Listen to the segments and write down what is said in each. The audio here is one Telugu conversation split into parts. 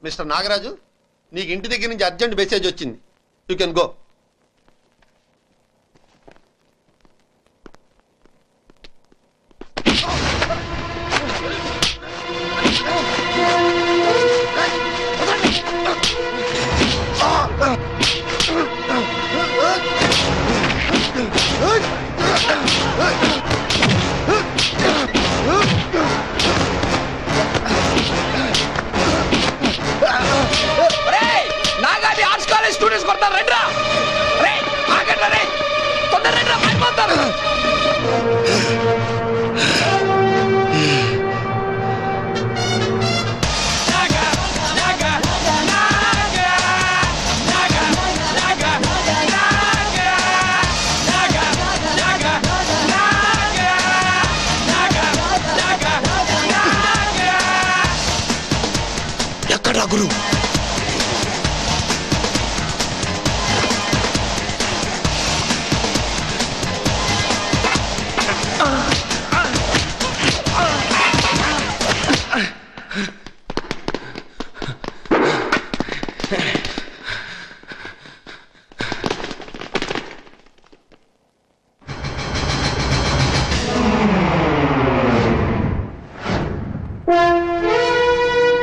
మిస్టర్ నాగరాజు, నీకు ఇంటి దగ్గర నుంచి అర్జెంట్ మెసేజ్ వచ్చింది. You can go. నాగాది ఆర్ట్స్ కాలేజ్ స్టూడెంట్స్ కొడతారు. రండిరా రే, ఆగండి రే, తొందర రండిరా, పడిపోతారు. ఎక్కడా గురు?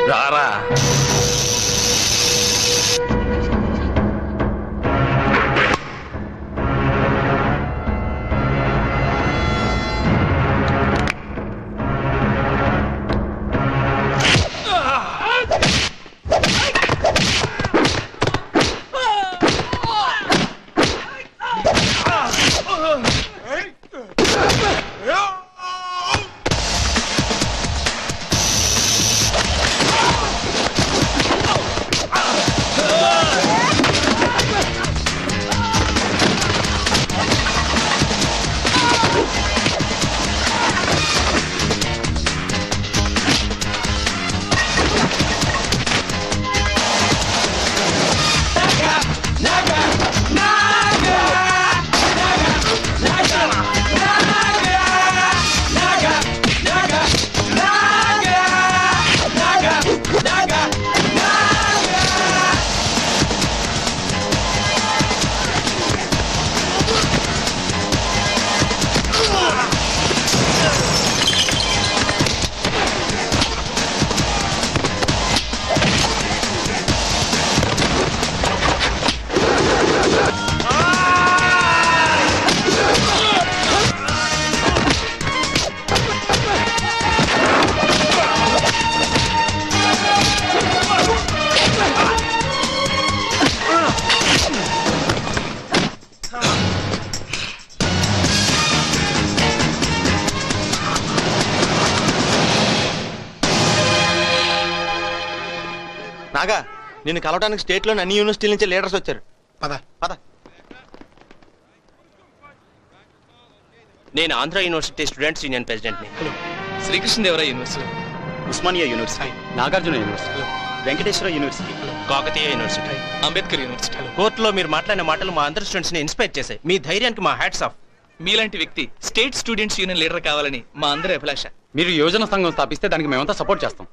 రారా. నాగా, నిన్ను కలవడానికి స్టేట్లోని అన్ని యూనివర్సిటీల నుంచి లీడర్స్ వచ్చారు. పద పద. నేను ఆంధ్ర యూనివర్సిటీ స్టూడెంట్స్ యూనియన్ ప్రెసిడెంట్ని. Srikrishnadevaraya University, Osmania University, Nagarjuna University, Venkateswara University, Kakatiya University, Ambedkar University. కోర్టులో మీరు మాట్లాడిన మాటలు మా అందరి స్టూడెంట్స్ ని ఇన్స్పైర్ చేశాయి. మీ ధైర్యానికి మా హ్యాట్స్ ఆఫ్. మీలాంటి వ్యక్తి స్టేట్ స్టూడెంట్స్ యూనియన్ లీడర్ కావాలని మా అందరి అభిలాష. మీరు యోజన సంఘం స్థాపిస్తే దానికి మేమంతా సపోర్ట్ చేస్తాం.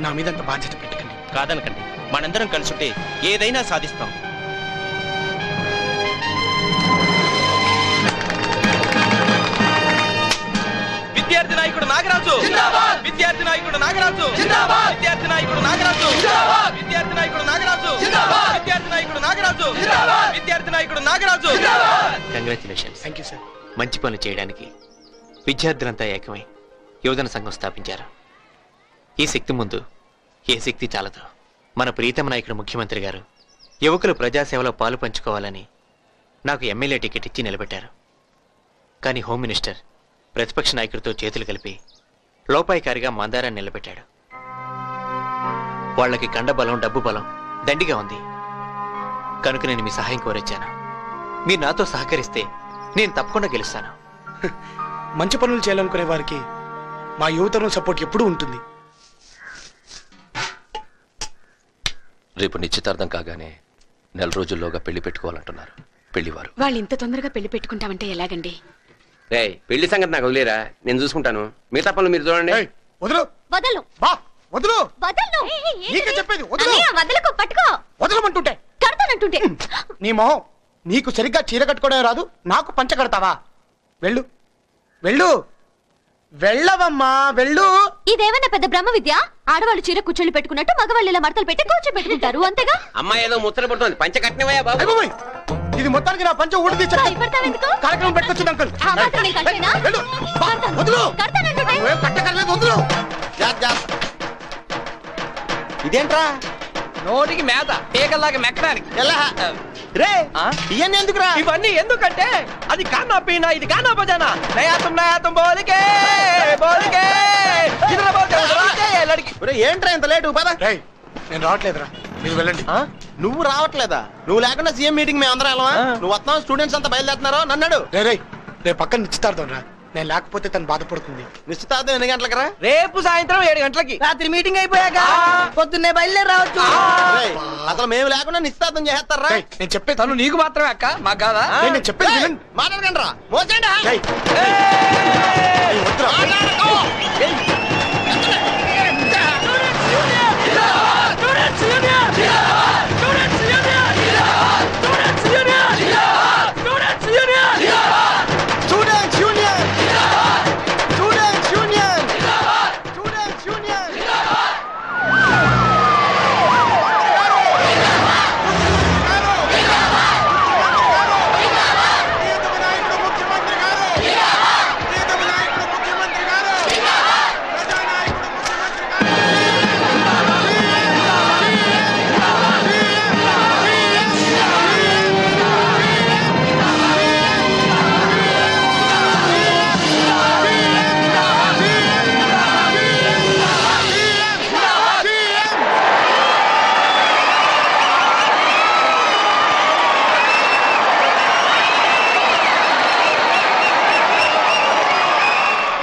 నా మీదంత బాధ్యత పెట్టకండి. కాదనకండి, మనందరం కలుసుంటే ఏదైనా సాధిస్తాం. విద్యార్థి నాయకుడు నాగరాజు, విద్యార్థి నాయకుడు నాగరాజు, విద్యార్థి నాయకుడు నాగరాజు, విద్యార్థి నాయకుడు నాగరాజు, విద్యార్థి నాయకుడు నాగరాజు, విద్యార్థి నాయకుడు Nagaraju. Congratulations. Thank you sir. మంచి పనులు చేయడానికి విద్యార్థులంతా ఏకమై యువజన సంఘం స్థాపించారు. ఈ శక్తి ముందు ఏ శక్తి చాలదు. మన ప్రీతమ నాయకుడు ముఖ్యమంత్రి గారు యువకులు ప్రజాసేవలో పాలు పంచుకోవాలని నాకు ఎమ్మెల్యే టికెట్ ఇచ్చి నిలబెట్టారు. కానీ హోమ్ మినిస్టర్ ప్రతిపక్ష నాయకుడితో చేతులు కలిపి లోపాయికారిగా మందారాన్ని నిలబెట్టాడు. వాళ్ళకి కండబలం, డబ్బు బలం దండిగా ఉంది. కనుక నేను మీ సహాయం కోరొచ్చాను. మీరు నాతో సహకరిస్తే నేను తప్పకుండా గెలుస్తాను. మంచి పనులు చేయాలనుకునే వారికి మా యువతరం సపోర్ట్ ఎప్పుడూ ఉంటుంది. రేపు నిశ్చితార్థం కాగానే నెల రోజుల్లోగా పెళ్లి పెట్టుకోవాలంటున్నారు పెళ్లివారు. వాళ్ళు ఇంత తొందరగా పెళ్లి పెట్టుకుంటామంటే ఎలాగండి? రే, పెళ్లి సంగతి నాకు వదిలేరా, నేను చూసుకుంటాను. మిగతా పనులు మీరు చూడండి. వదలు వదలు. బా వదులు. వదలను. నీకే చెప్పేది, వదులు. అన్నయ్య, వదలకు, పట్టుకో. వదలమంటుంటే కడతానంటుంటే. నీ మొహం, నీకు సరిగ్గా చీర కట్టుకోవడం రాదు, నాకు పంచ కడతావా? వెళ్ళు వెళ్ళు, వెళ్ళవమ్మా వెళ్ళు. ఇదేమన్నా పెద్ద బ్రహ్మ విద్య? ఆడవాళ్ళు చీర కూర్చొని పెట్టుకున్నట్టు మగవాళ్ళు ఇలా మడతలు పెట్టి కూర్చొని పెట్టుకుంటారు, అంతేగా? అమ్మాయి ఏదో ముచ్చట పడుతుంది పంచకట్నవయ్యా బాబు. అయ్ బాబోయ్, ఇది మొత్తానికి నా పంచ ఊడి తీర్చా. భయపడతావెందుకు? కార్యక్రమం పెట్టుకొచ్చింది అంకుల్. ఆ మాత్రం నీకు అంతేనా? వెళ్ళు. బా, వదులు. కడతానంటుంటే. నువ్వేం కట్టకర్లేదు, వదులు. ఇదేంట్రా నోటికి మేత ఏకల్లాగా మెక్కడానికి ఎలా రే ఇవన్నీ ఎందుకురా? ఇవన్నీ ఎందుకంటే అది కానా పీనా ఇది కానా బజానా నయాతం బోలికే బోలికే ఇదర బోల్తే ఉదరాతే లడికి. ఒరే ఏంట్రా ఇంత లేటు? పద. రేయ్, నేను రావట్లేదురా, మీరు వెళ్ళండి. నువ్వు రావట్లేదా? నువ్వు లేకుండా సీఎం మీటింగ్ మేము అందరం వెళ్ళమా? నువ్వు వస్తున్నావు, స్టూడెంట్స్ అంతా బయలుదేరుతున్నారో నన్నాడు. రే పక్కన నిశ్చితార్థం రా, నేను లేకపోతే తను బాధపడుతుంది. నిశ్చితార్థం ఎన్ని గంటలకు రా? రేపు సాయంత్రం 7 గంటలకి. రాత్రి మీటింగ్ అయిపోయాక పొద్దున్నే బయలుదేరి రావచ్చు. రేయ్, అసలు మేము లేకుండా నిశ్చితార్థం చేస్తారా? రేయ్, నేను చెప్పే తను నీకు మాత్రమే అక్క మాకు కాదా? నేను చెప్పేది వినండి. మాట్లాడకండి రా, మోసేయండి. రేయ్, రేయ్, వద్దురా. Students Union! Students Union! Students Union!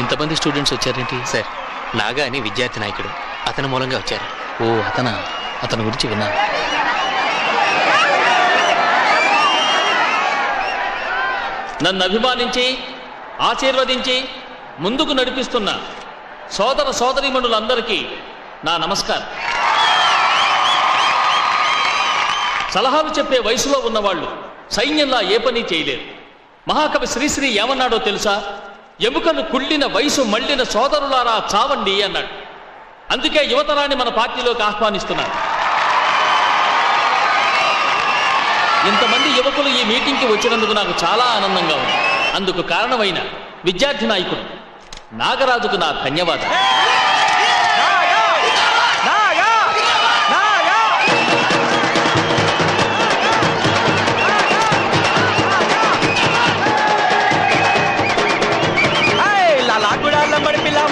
ఇంతమంది స్టూడెంట్స్ వచ్చారేంటి? సార్, నాగా అని విద్యార్థి నాయకుడు, అతని మూలంగా వచ్చారు. ఓ అతని గురించి విన్నాను. నన్ను అభిమానించి ఆశీర్వదించి ముందుకు నడిపిస్తున్న సోదర సోదరీమణులందరికీ నా నమస్కారం. సలహాలు చెప్పే వయసులో ఉన్నవాళ్ళు సైన్యంలా ఏ పని చేయలేరు. మహాకవి శ్రీశ్రీ ఏమన్నాడో తెలుసా? ఎముకను కుళ్ళిన వయసు మళ్ళిన సోదరులారా చావండి అన్నాడు. అందుకే యువతరాన్ని మన పార్టీలోకి ఆహ్వానిస్తున్నారు. ఇంతమంది యువకులు ఈ మీటింగ్కి వచ్చినందుకు నాకు చాలా ఆనందంగా ఉంది. అందుకు కారణమైన విద్యార్థి నాయకుడు నాగరాజుకు నా ధన్యవాదాలు.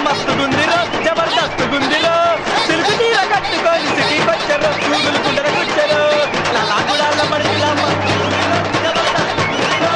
మస్తు గుందిలో జబర్దస్త్ గుందిలో సిల్కు తీర కట్టుకొని సిటీకి వచ్చారు కూగులు గుండెల కూర్చారు లాగుడాల మడిపిలా మస్తు గుందిలో జబర్దస్త్ గుందిలో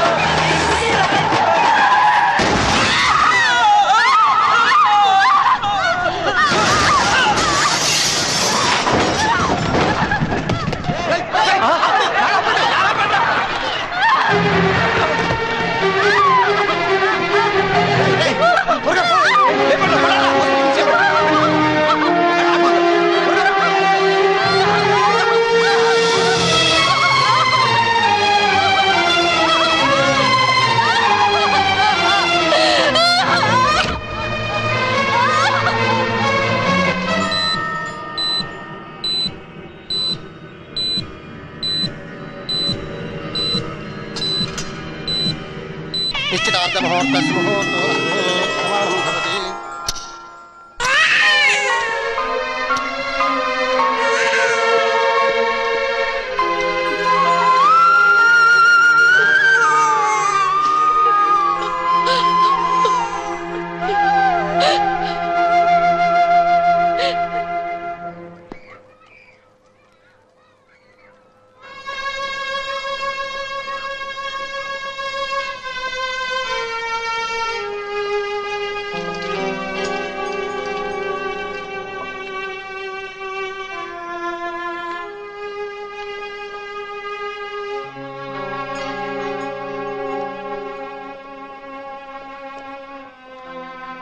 నిశ్చితార్థ ముహూర్త ముహూర్త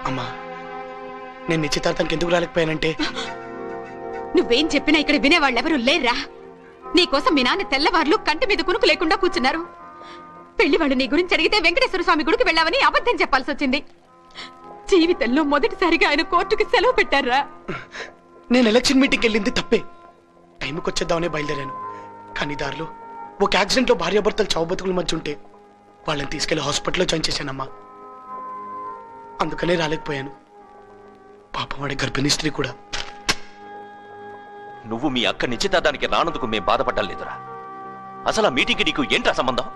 అమ్మా, నేను నిశ్చితార్థానికి ఎందుకు రాలేకపోయానంటే నువ్వేం చెప్పినా ఇక్కడ వినేవాళ్ళెవరూ లేర్రా. నీకోసం మీ నాన్న తెల్లవార్లు కంటి మీద కునుకు లేకుండా కూర్చున్నారు. పెళ్లి వాళ్ళు నీ గురించి అడిగితే వెంకటేశ్వర స్వామి గుడికి వెళ్ళావని అబద్ధం చెప్పాల్సి వచ్చింది. జీవితంలో మొదటిసారిగా ఆయన కోర్టుకి సెలవు పెట్టారా. నేను ఎలక్షన్ మీటింగ్కి వెళ్ళింది తప్పే. టైంకి వచ్చేద్దామని బయలుదేరాను. కానీ దారిలో ఒక యాక్సిడెంట్లో భార్యాభర్తలు చావు బతుకుల మధ్య ఉంటే వాళ్ళని తీసుకెళ్లి హాస్పిటల్లో జాయిన్ చేశానమ్మా. అందుకనే రాలేకపోయాను. పాపం వాడి గర్భిణీ స్త్రీ కూడా. నువ్వు మీ అక్క నిశ్చితార్థానికి రానందుకు మేం బాధపడ్డం లేదురా. అసలు ఆ మీటింగ్కి నీకు ఏంట్రా సంబంధం?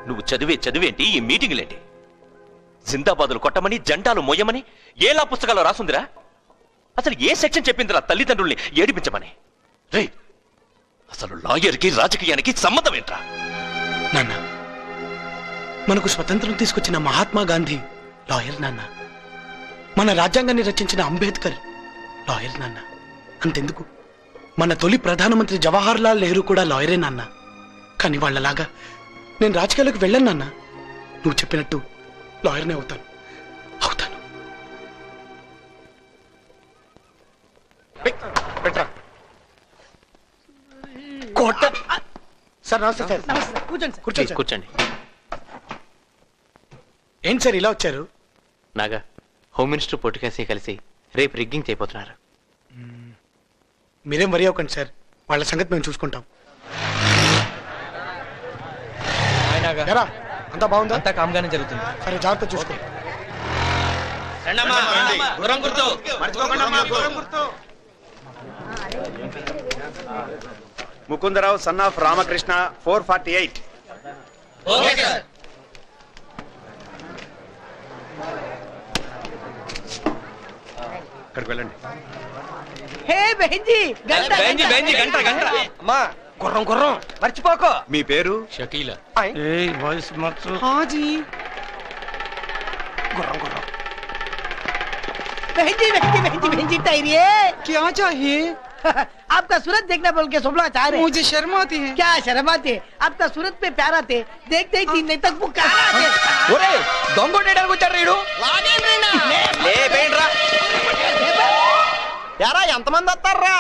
నువ్వు చదివేంటి, ఈ మీటింగులేంటి? జిందాబాదులు కొట్టమని, జెండాలు మొయ్యమని ఏలా పుస్తకాల్లో రాసుందిరా? అసలు ఏ సెక్షన్ చెప్పిందిరా తల్లిదండ్రుల్ని ఏడిపించమని? రే, అసలు లాయర్కి రాజకీయానికి సంబంధం ఏంట్రా? నాన్న, మనకు స్వతంత్రం తీసుకొచ్చిన మహాత్మా గాంధీ లాయర్ నాన్న. మన రాజ్యాంగాన్ని రచించిన అంబేద్కర్ లాయర్ నాన్న. అంతెందుకు, మన తొలి ప్రధానమంత్రి జవహర్ లాల్ నెహ్రూ కూడా లాయరే నాన్న. కానీ వాళ్ళలాగా నేను రాజకీయాలకు వెళ్ళను నాన్న. నువ్వు చెప్పినట్టు లాయర్నే అవుతాను. సార్ నమస్తే సార్. కూర్చోండి సార్. కూర్చోండి సార్. కూర్చోండి. ఏంటి సార్ ఇలా వచ్చారు? నాగా, హోమ్ మినిస్టర్ పొట్టుకేసి కలిసి రేపు రిగ్గింగ్ చేయబోతున్నారు. మీరేం వరి అవ్వకండి సార్, వాళ్ళ సంగతి మేము చూసుకుంటాం. ఎరా, అంతా బాగుందా? అంతా కామ్గానే జరుగుతుంది. సరే, జాగ్రత్త చూసుకో. Mukundarao son of Ramakrishna 448. అక్కడికి వెళ్ళండి. హే బెంజీ, గంట గంట అమ్మా, గుర్రం మర్చిపోకో. మీ పేరు? షకీలా. बहनजी बहनजी बहनजी बहनजी ठहरिए। क्या चाहिए? आपका सूरत देखना बोल के सोमला चाह रहे। मुझे शर्म आती है। क्या शर्म आती है? आपका सूरत पे प्यार आते, देखते ही 3 दिन तक वो कहाँ आते। ఒరే, దొంగోడేయడానికి వచ్చాడు రీడు. లేపేండ్రా. యారా ఎంతమంది వస్తారా?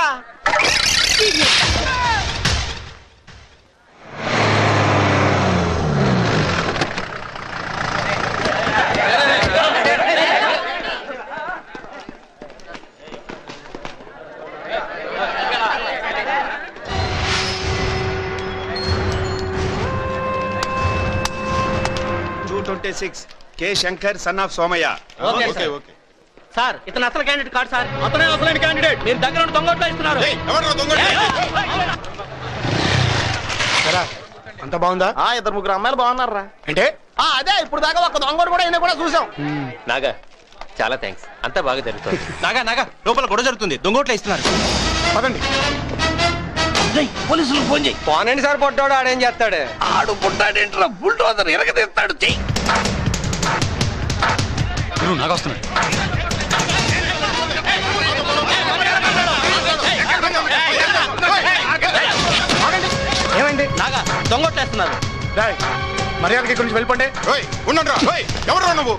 K Shankar son of Somaiah. Okay. Sir, ఇతను అసలు క్యాండిడేట్ కాదు సార్. అతనే అసలైన క్యాండిడేట్. మీరు దగ్గర ఉండి దొంగోట్లో ఇస్తున్నారు. ఎరా, అంతా బాగుందా? 2-3 అమ్మాయిలు బాగున్నారా? అంటే అదే ఇప్పుడు దాకా ఒక దొంగోడు కూడా అయినా కూడా చూసాం. నాగా, చాలా థ్యాంక్స్. అంతా బాగా జరుగుతుంది. నాగా లోపల గొడవ జరుగుతుంది. దొంగోట్లో ఇస్తున్నారు. పదండి. పోలీసులు ఫోన్ చేయి. పోనండి సార్, పొట్టాడు ఆడేం చేస్తాడు? ఆడు పుట్టాడేంట్రా, బుల్డోజర్ ఎరగదీస్తాడు. చెయ్యి. నాగా వస్తున్నాడు. ఏమైంది? నాగా దొంగోట్లు వేస్తున్నారు. రాయ్, మర్యాదకి ఇక్కడి నుంచి వెళ్ళిపోండి. ఎవరు నువ్వు?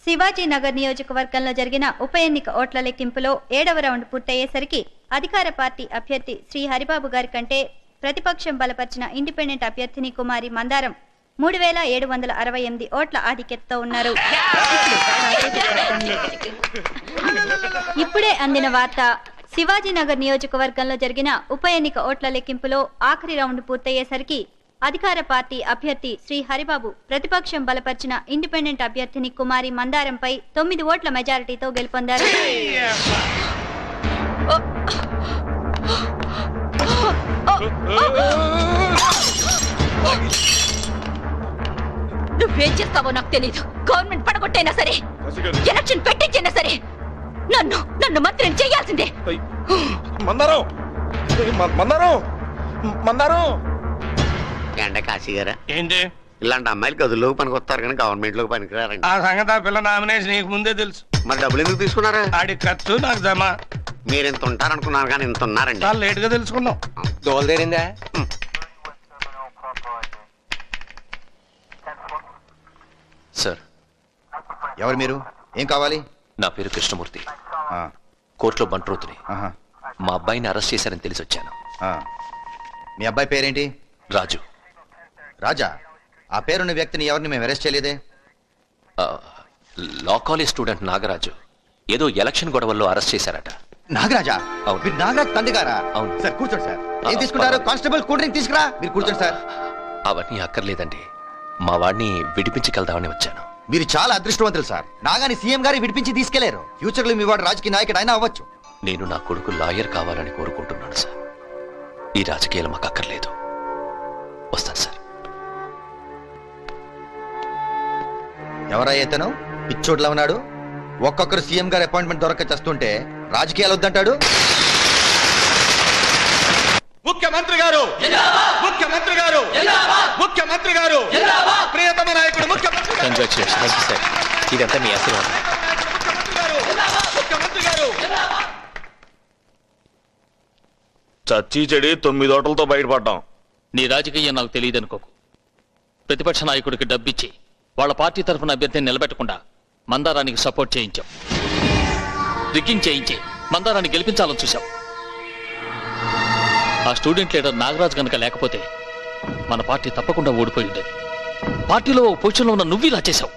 శివాజీనగర్ నియోజకవర్గంలో జరిగిన ఉప ఎన్నిక ఓట్ల లెక్కింపులో 7వ రౌండ్ పూర్తయ్యేసరికి అధికార పార్టీ అభ్యర్థి శ్రీ హరిబాబు గారి కంటే ప్రతిపక్షం బలపరిచిన ఇండిపెండెంట్ అభ్యర్థిని కుమారి మందారం 3768 ఓట్ల ఆధిక్యతతో ఉన్నారు. ఇప్పుడే అందిన వార్త. శివాజీనగర్ నియోజకవర్గంలో జరిగిన ఉప ఎన్నిక ఓట్ల లెక్కింపులో ఆఖరి రౌండ్ పూర్తయ్యేసరికి అధికార పార్టీ అభ్యర్థి శ్రీ హరిబాబు ప్రతిపక్షం బలపరిచిన ఇండిపెండెంట్ అభ్యర్థిని కుమారి మందారంపై 9 ఓట్ల మెజారిటీతో గెలుపొందారు. నువ్వేం చేస్తావో నాకు తెలీదు. గవర్నమెంట్ పడగొట్టైనా సరే, ఎలక్షన్ పెట్టించైనా సరే నన్ను మంత్రిని చేయాల్సిందే. మందారం మందారం మందారం ఎండ కాశీ గారా, ఏంటి ఇలాంటి అమ్మాయిలు గదుల్లోకి పనికి వస్తారు కానీ గవర్నమెంట్ లోకి పనికిరారండి. ఆ సంగతి ఆ పిల్ల నామినేషన్ నీకు ముందే తెలుసు. మరి డబ్బులు ఎందుకు తీసుకున్నారా? ఆడి ఖర్చు నాకు జమ. మీరు ఇంత ఉంటారనుకున్నారు కానీ ఇంత ఉన్నారండి. చాలా లేట్ గా తెలుసుకున్నాం. దోలదేరిందా? సార్, ఎవరు మీరు? ఏం కావాలి? నా పేరు కృష్ణమూర్తి. కోర్టులో బంట్రోతుని. మా అబ్బాయిని అరెస్ట్ చేశారని తెలిసి వచ్చాను. మీ అబ్బాయి పేరేంటి? రాజు. రాజా? ఆ పేరున్న వ్యక్తిని ఎవరిని మేము అరెస్ట్ చేయలేదే. లా కాలేజ్ స్టూడెంట్ నాగరాజు ఏదో ఎలక్షన్ గొడవల్లో అరెస్ట్ చేశారట. నాగరాజా? అవును. మీరు నాగరాజ్ తండ్రి గారా? అవును. సార్ కూర్చోండి సార్. ఏం తీసుకుంటారు? కానిస్టేబుల్ కూల్ డ్రింక్ తీసుకురా. మీరు కూర్చోండి సార్. అవన్నీ అక్కర్లేదండి, మా వాడిని విడిపించగలదామని వచ్చాను. మీరు చాలా అదృష్టవంతులు సార్. నాగాని సీఎం గారి విడిపించి తీసుకెళ్లారు. ఫ్యూచర్ లో మీ వాడు రాజకీయ నాయకుడు అయినా అవ్వచ్చు. నేను నా కొడుకు లాయర్ కావాలని కోరుకుంటున్నాను సార్. ఈ రాజకీయాలు మాకు అక్కర్లేదు. వస్తాను సార్. ఎవరయ్యా ఇతను? పిచ్చోట్లా ఉన్నాడు. ఒక్కొక్కరు సీఎం గారి అపాయింట్మెంట్ దొరక చేస్తుంటే రాజకీయాలు వద్దంటాడు. ముఖ్యమంత్రి గారు, ముఖ్యమంత్రి గారు, ముఖ్యమంత్రి గారు, ప్రియతమ నాయకుడు ముఖ్యమంత్రి గారు. కంగ్రాచులేషన్. Thank you sir. ఇదంతా మీ ఆశీర్వాదం. ముఖ్యమంత్రి గారు. చచ్చి చెడి 9 ఓట్లతో బయటపడ్డాం. నీ రాజకీయం నాకు తెలియదనుకోకు. ప్రతిపక్ష నాయకుడికి డబ్బిచ్చి వాళ్ళ పార్టీ తరఫున అభ్యర్థిని నిలబెట్టకుండా మందారానికి సపోర్ట్ చేయించాం. రిగ్గింగ్ చేయించి మందారాన్ని గెలిపించాలని చూశాం. ఆ స్టూడెంట్ లీడర్ నాగరాజ్ కనుక లేకపోతే మన పార్టీ తప్పకుండా ఓడిపోయి ఉండేది. పార్టీలో ఓ పొజిషన్లో ఉన్న నువ్వు ఇలా చేశావు.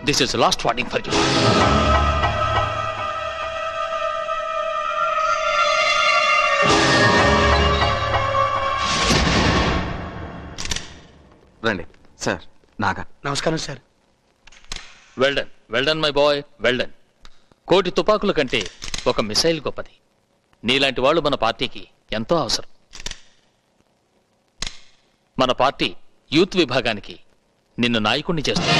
This is last warning for you. రండి సార్. నాగా నమస్కారం sir. Well done my boy, well done. 1,000,000 తుపాకుల కంటే ఒక మిసైల్ గొప్పది. నీలాంటి వాళ్ళు మన పార్టీకి ఎంతో అవసరం. మన పార్టీ యూత్ విభాగానికి నిన్ను నాయకుణ్ణి చేస్తుంది.